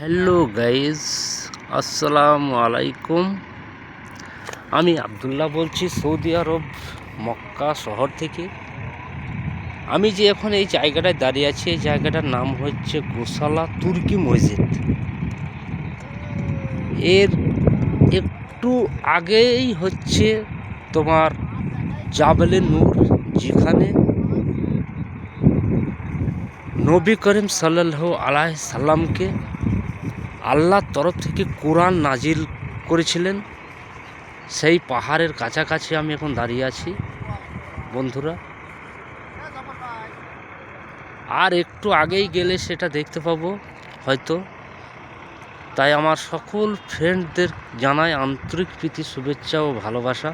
Hello guys, আসসালামু আলাইকুম। আমি আবদুল্লাহ বলছি সৌদি আরব মক্কা শহর থেকে। আমি যে এখন এই জায়গাটায় দাঁড়িয়ে আছি, এই জায়গাটার নাম হচ্ছে গোসালা তুর্কি মসজিদ। এর একটু আগেই হচ্ছে তোমার জাবেলে নূর, যেখানে নবী করিম সাল্লাল্লাহু আলাইহি সাল্লামকে আল্লাহর তরফ থেকে কোরআন নাজিল করেছিলেন। সেই পাহাড়ের কাছাকাছি আমি এখন দাঁড়িয়ে আছি বন্ধুরা। আর একটু আগেই গেলে সেটা দেখতে পাবো হয়তো। তাই আমার সকল ফ্রেন্ডদের জানাই আন্তরিক প্রীতি, শুভেচ্ছা ও ভালোবাসা।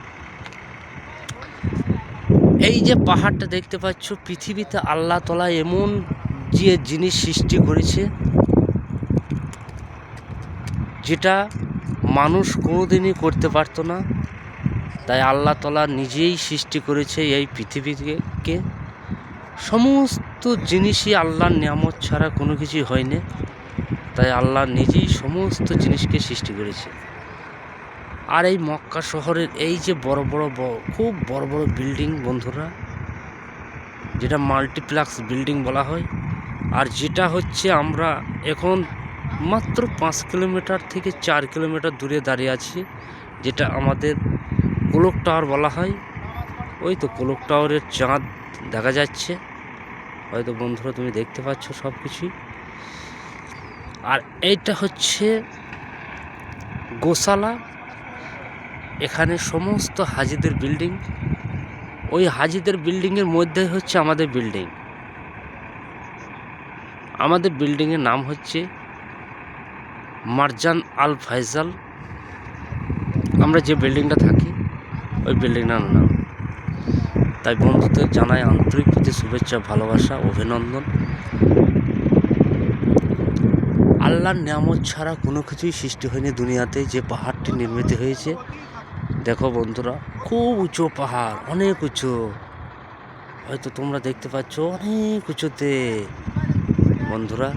এই যে পাহাড়টা দেখতে পাচ্ছ, পৃথিবীতে আল্লাহ তাআলা এমন যে জিনিস সৃষ্টি করেছে যেটা মানুষ কোনোদিনই করতে পারতো না। তাই আল্লাহ তাআলা নিজেই সৃষ্টি করেছে এই পৃথিবীকে। সমস্ত জিনিসই আল্লাহর নিয়ামত ছাড়া কোনো কিছুই হয়নি। তাই আল্লাহ নিজেই সমস্ত জিনিসকে সৃষ্টি করেছে। আর এই মক্কা শহরের এই যে খুব বড় বড় বিল্ডিং বন্ধুরা, যেটা মাল্টিপ্লেক্স বিল্ডিং বলা হয়, আর যেটা হচ্ছে আমরা এখন মাত্র 5 কিলোমিটার থেকে 4 কিলোমিটার দূরে দাঁড়িয়ে আছি, যেটা আমাদের ক্লক টাওয়ার বলা হয়। ওই তো ক্লক টাওয়ারের চাঁদ দেখা যাচ্ছে হয়তো বন্ধুরা, তুমি দেখতে পাচ্ছ সব কিছুই। আর এইটা হচ্ছে গোসালা। এখানে সমস্ত হাজিদের বিল্ডিং, ওই হাজিদের বিল্ডিংয়ের মধ্যে হচ্ছে আমাদের বিল্ডিং। আমাদের বিল্ডিংয়ের নাম হচ্ছে মারজান আল ফাইজাল। আমরা যে বিল্ডিংটা থাকি ওই বিল্ডিংটার নাম। তাই বন্ধুদের জানাই আন্তরিক প্রীতি, শুভেচ্ছা, ভালোবাসা, অভিনন্দন। আল্লাহর নিয়ামত ছাড়া কোনো কিছুই সৃষ্টি হয়নি দুনিয়াতে। যে পাহাড়টি নির্মিত হয়েছে দেখো বন্ধুরা, খুব উঁচু পাহাড়, অনেক উঁচু, হয়তো তোমরা দেখতে পাচ্ছ অনেক উঁচুতে বন্ধুরা।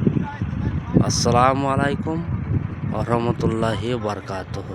আসসালামু আলাইকুম ওয়া রাহমাতুল্লাহি ওয়া বারাকাতুহু।